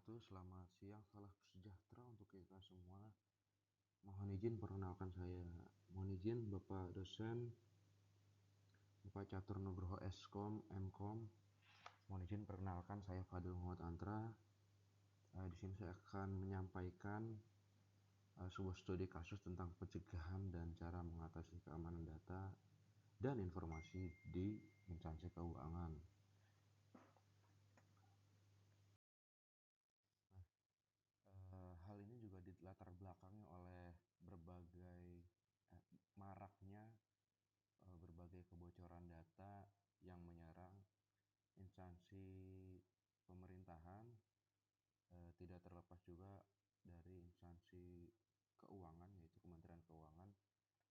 wabarakatuh. Selamat siang, salam sejahtera untuk kita semua. Mohon izin perkenalkan saya. Mohon izin Bapak dosen, Bapak Catur Nugroho Eskom, Mkom. Mohon izin perkenalkan saya Fadil Muhammad Antra. Di sini saya akan menyampaikan sebuah studi kasus tentang pencegahan dan cara mengatasi keamanan data dan informasi di instansi keuangan. Hal ini juga dilatar belakangi oleh berbagai maraknya berbagai kebocoran data yang menyerang instansi pemerintahan, tidak terlepas juga dari instansi keuangan, yaitu Kementerian Keuangan,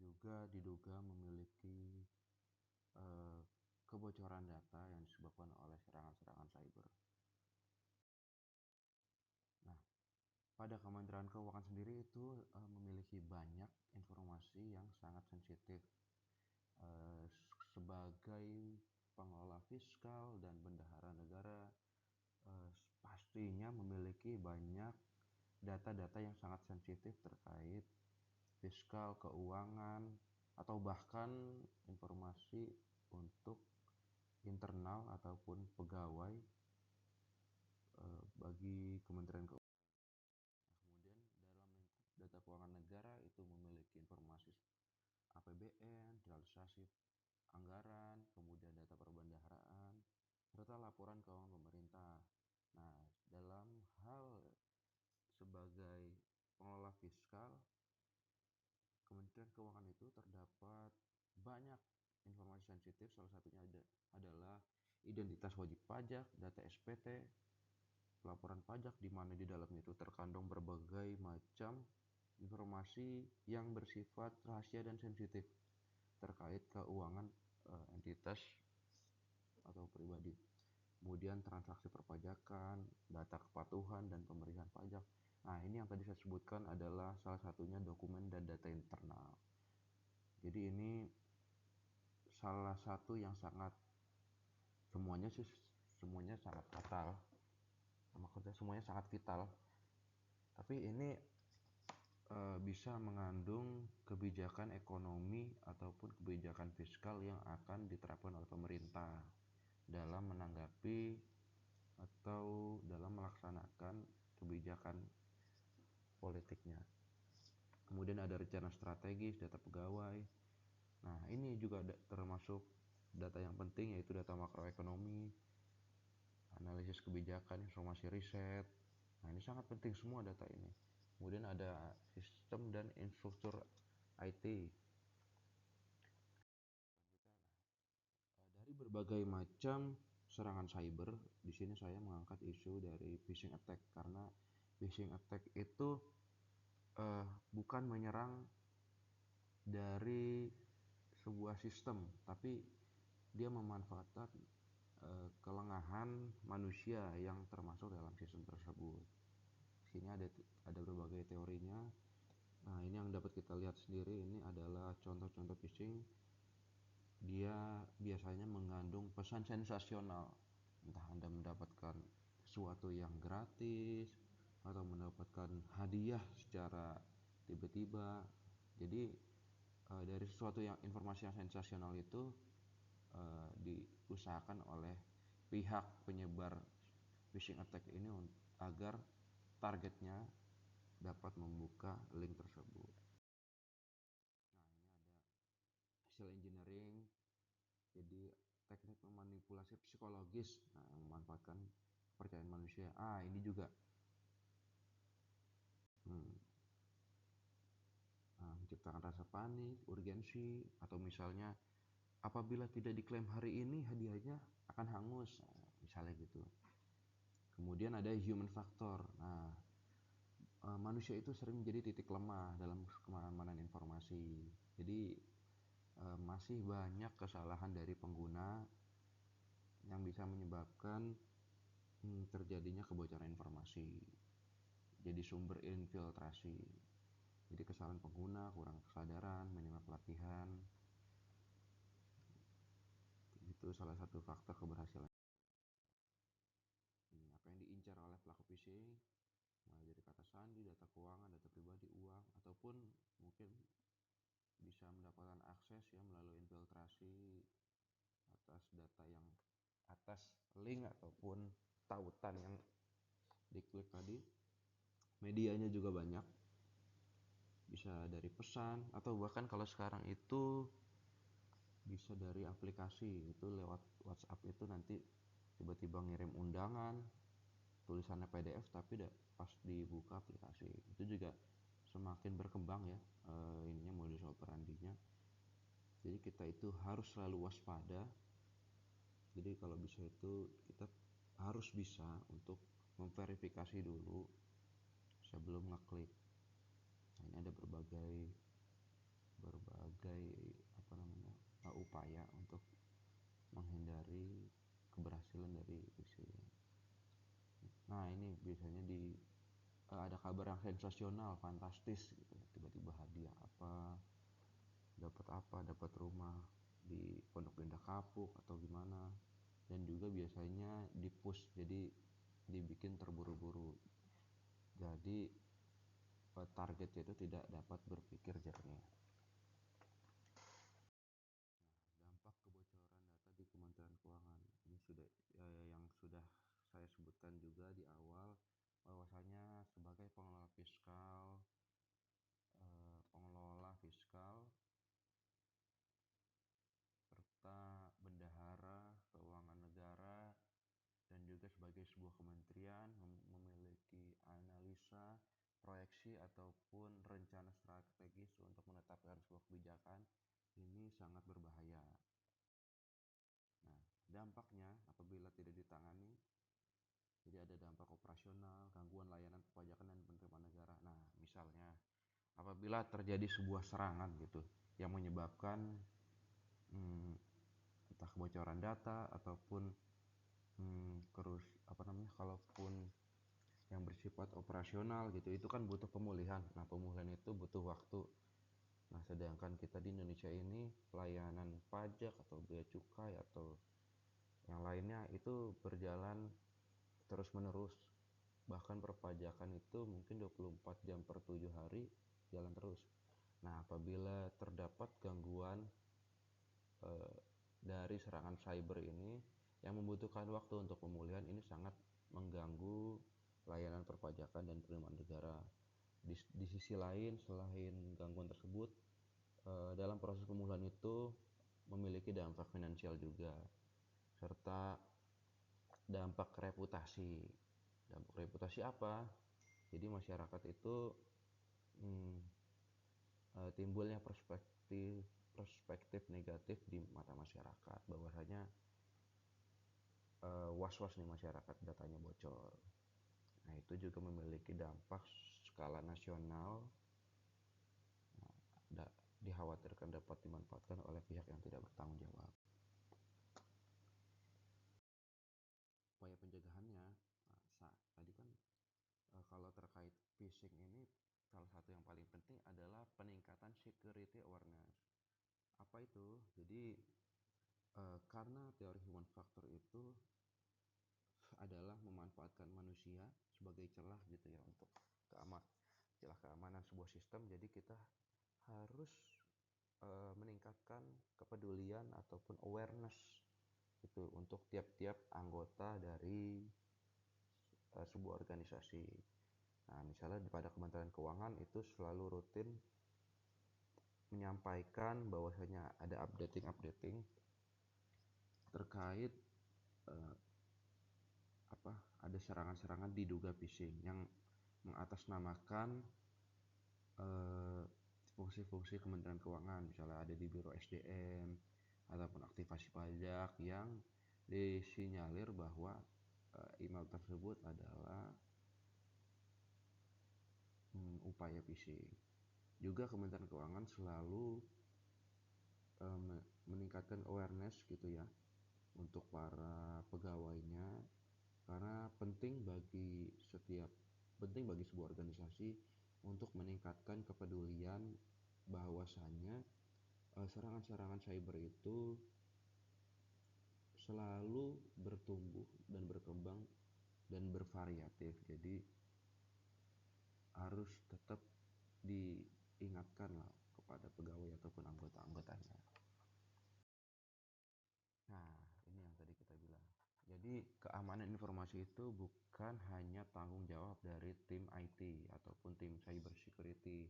juga diduga memiliki kebocoran data yang disebabkan oleh serangan-serangan cyber. Nah, pada Kementerian Keuangan sendiri itu memiliki banyak informasi yang sangat sensitif. Sebagai pengelola fiskal dan bendahara negara, pastinya memiliki banyak data-data yang sangat sensitif terkait fiskal, keuangan, atau bahkan informasi untuk internal ataupun pegawai bagi Kementerian Keuangan. Kemudian dalam data keuangan negara itu memiliki informasi APBN, realisasi anggaran, kemudian data perbendaharaan, serta laporan keuangan pemerintah. Nah, dalam hal sebagai pengelola fiskal, Kementerian Keuangan itu terdapat banyak informasi sensitif, salah satunya adalah identitas wajib pajak, data SPT, pelaporan pajak, di mana di dalamnya itu terkandung berbagai macam informasi yang bersifat rahasia dan sensitif terkait keuangan entitas atau pribadi. Kemudian transaksi perpajakan, data kepatuhan dan pemberian pajak. Nah, ini yang tadi saya sebutkan adalah salah satunya dokumen dan data internal. Jadi ini salah satu yang semuanya sangat fatal. Maksudnya semuanya sangat vital. Tapi ini bisa mengandung kebijakan ekonomi ataupun kebijakan fiskal yang akan diterapkan oleh pemerintah dalam menanggapi atau dalam melaksanakan kebijakan politiknya. Kemudian ada rencana strategis, data pegawai. Nah, ini juga termasuk data yang penting, yaitu data makroekonomi, analisis kebijakan, informasi riset. Nah, ini sangat penting semua data ini. Kemudian ada sistem dan infrastruktur IT. Dari berbagai macam serangan cyber, di sini saya mengangkat isu dari phishing attack, karena phishing attack itu bukan menyerang dari sebuah sistem, tapi dia memanfaatkan kelengahan manusia yang termasuk dalam sistem tersebut. Di sini ada berbagai teorinya. Nah, ini yang dapat kita lihat sendiri, ini adalah contoh-contoh phishing. Dia biasanya mengandung pesan sensasional, entah Anda mendapatkan sesuatu yang gratis atau mendapatkan hadiah secara tiba-tiba. Jadi dari sesuatu yang informasi yang sensasional itu diusahakan oleh pihak penyebar phishing attack ini agar targetnya dapat membuka link tersebut. Nah, ini ada social engineering, jadi teknik memanipulasi psikologis, yang memanfaatkan kepercayaan manusia. Ini juga menciptakan rasa panik, urgensi, atau misalnya apabila tidak diklaim hari ini hadiahnya akan hangus, misalnya gitu. Kemudian ada human factor. Nah, manusia itu sering menjadi titik lemah dalam keamanan informasi. Jadi masih banyak kesalahan dari pengguna yang bisa menyebabkan terjadinya kebocoran informasi. Jadi sumber infiltrasi. Jadi kesalahan pengguna, kurang kesadaran, minimnya pelatihan. Itu salah satu faktor keberhasilan. Apa yang diincar oleh pelaku pelaku phishing, mulai dari kata sandi, data keuangan, data pribadi, uang, ataupun mungkin bisa mendapatkan akses ya melalui infiltrasi atas data yang atas link ataupun tautan yang diklik tadi. Medianya juga banyak, bisa dari pesan atau bahkan kalau sekarang itu bisa dari aplikasi. Itu lewat WhatsApp itu nanti tiba-tiba ngirim undangan tulisannya PDF tapi pas dibuka aplikasi itu juga semakin berkembang ya, ininya modus operandinya. Jadi kita itu harus selalu waspada. Jadi kalau bisa itu kita harus bisa untuk memverifikasi dulu sebelum ngeklik. Nah, ini ada berbagai apa namanya upaya untuk menghindari keberhasilan dari phishing. Nah ini biasanya ada kabar yang sensasional, fantastis gitu, tiba-tiba hadiah dapat rumah di Pondok Indah Kapuk atau gimana, dan juga biasanya di push, jadi dibikin terburu-buru, jadi targetnya itu tidak dapat berpikir jernih. Dampak kebocoran data di Kementerian Keuangan ini sudah yang sudah saya sebutkan juga di awal, bahwasanya sebagai pengelola fiskal serta bendahara keuangan negara dan juga sebagai sebuah kementerian memiliki analisa, proyeksi ataupun rencana strategis untuk menetapkan sebuah kebijakan, ini sangat berbahaya. Nah, dampaknya apabila tidak ditangani, jadi ada dampak operasional, gangguan layanan perpajakan dan penerimaan negara. Nah, misalnya apabila terjadi sebuah serangan gitu yang menyebabkan entah kebocoran data ataupun kalaupun yang bersifat operasional gitu, itu kan butuh pemulihan. Nah, pemulihan itu butuh waktu. Nah, sedangkan kita di Indonesia ini pelayanan pajak atau bea cukai atau yang lainnya itu berjalan terus menerus. Bahkan perpajakan itu mungkin 24 jam per 7 hari jalan terus. Nah, apabila terdapat gangguan dari serangan cyber ini yang membutuhkan waktu untuk pemulihan, ini sangat mengganggu layanan perpajakan dan penerimaan negara. Di sisi lain, selain gangguan tersebut, dalam proses pemulihan itu memiliki dampak finansial juga, serta dampak reputasi. Dampak reputasi apa? Jadi masyarakat itu timbulnya perspektif negatif di mata masyarakat, bahwasanya was-was nih masyarakat datanya bocor. Nah, itu juga memiliki dampak skala nasional. Nah, dikhawatirkan dapat dimanfaatkan oleh pihak yang tidak bertanggung jawab. Upaya pencegahannya, tadi kan kalau terkait phishing ini, salah satu yang paling penting adalah peningkatan security awareness. Apa itu? Jadi karena teori human factor itu adalah memanfaatkan manusia sebagai celah gitu ya untuk celah keamanan sebuah sistem. Jadi kita harus meningkatkan kepedulian ataupun awareness itu untuk tiap-tiap anggota dari sebuah organisasi. Nah, misalnya pada Kementerian Keuangan itu selalu rutin menyampaikan bahwasanya ada updating terkait ada serangan-serangan diduga phishing yang mengatasnamakan fungsi-fungsi Kementerian Keuangan, misalnya ada di Biro SDM ataupun aktivasi pajak, yang disinyalir bahwa email tersebut adalah upaya phishing. Juga Kementerian Keuangan selalu meningkatkan awareness gitu ya untuk para pegawainya, karena penting bagi sebuah organisasi untuk meningkatkan kepedulian bahwasannya serangan-serangan cyber itu selalu bertumbuh dan berkembang dan bervariatif. Jadi harus tetap diingatkan lah kepada pegawai ataupun anggota-anggotanya. Nah, ini yang tadi kita bilang. Jadi keamanan informasi itu bukan hanya tanggung jawab dari tim IT ataupun tim cyber security,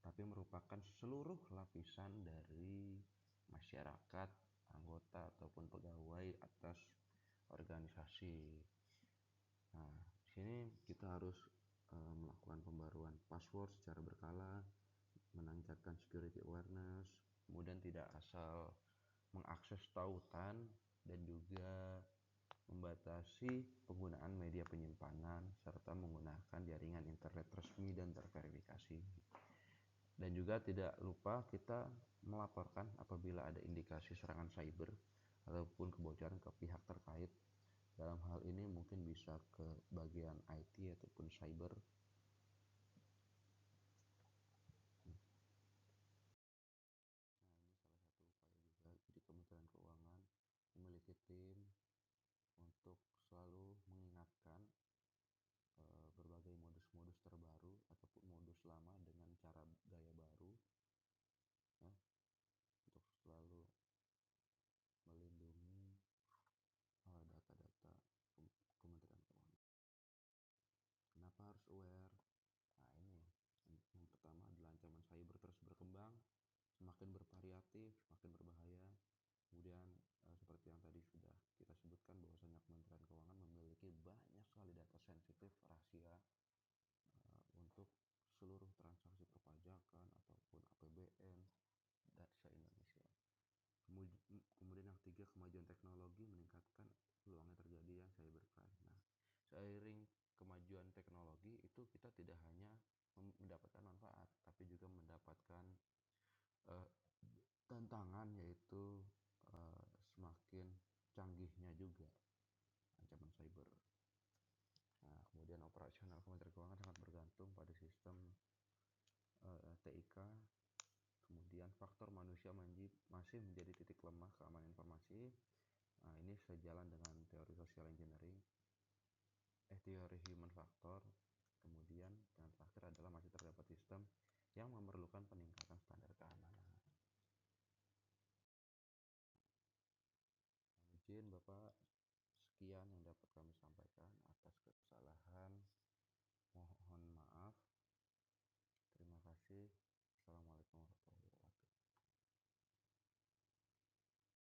tapi merupakan seluruh lapisan dari masyarakat, anggota ataupun pegawai atas organisasi. Nah, di sini kita harus melakukan pembaruan password secara berkala, meningkatkan security awareness, kemudian tidak asal mengakses tautan, dan juga membatasi penggunaan media penyimpanan serta menggunakan jaringan internet resmi dan terverifikasi. Dan juga tidak lupa kita melaporkan apabila ada indikasi serangan cyber ataupun kebocoran ke pihak terkait. Dalam hal ini mungkin bisa ke bagian IT ataupun cyber. Nah, ini salah satu upaya juga. Jadi Kementerian Keuangan memiliki tim untuk selalu mengingatkan berbagai modus-modus terbaru ataupun modus lama dengan cara gaya baru, ya, untuk selalu melindungi data-data Kementerian Keuangan. Kenapa harus aware? Nah, ini yang pertama adalah ancaman cyber terus berkembang, semakin bervariatif, semakin berbahaya. Kemudian seperti yang tadi sudah kita sebutkan, bahwasanya Kementerian Keuangan memiliki banyak sekali data sensitif rahasia untuk seluruh transaksi perpajakan ataupun APBN dan se-Indonesia. Kemudian yang ketiga, kemajuan teknologi meningkatkan peluangnya terjadi yang cybercrime. Nah, seiring kemajuan teknologi itu kita tidak hanya mendapatkan manfaat, tapi juga mendapatkan uh, tantangan, yaitu semakin canggihnya juga ancaman cyber. Nah, kemudian operasional Kementerian Keuangan sangat bergantung pada sistem TIK. Kemudian faktor manusia masih menjadi titik lemah keamanan informasi. Nah, ini sejalan dengan teori social engineering, teori human factor. Kemudian yang terakhir adalah masih terdapat sistem yang memerlukan peningkatan standar keamanan. Izin Bapak, sekian yang dapat kami sampaikan. Atas kesalahan mohon maaf. Terima kasih.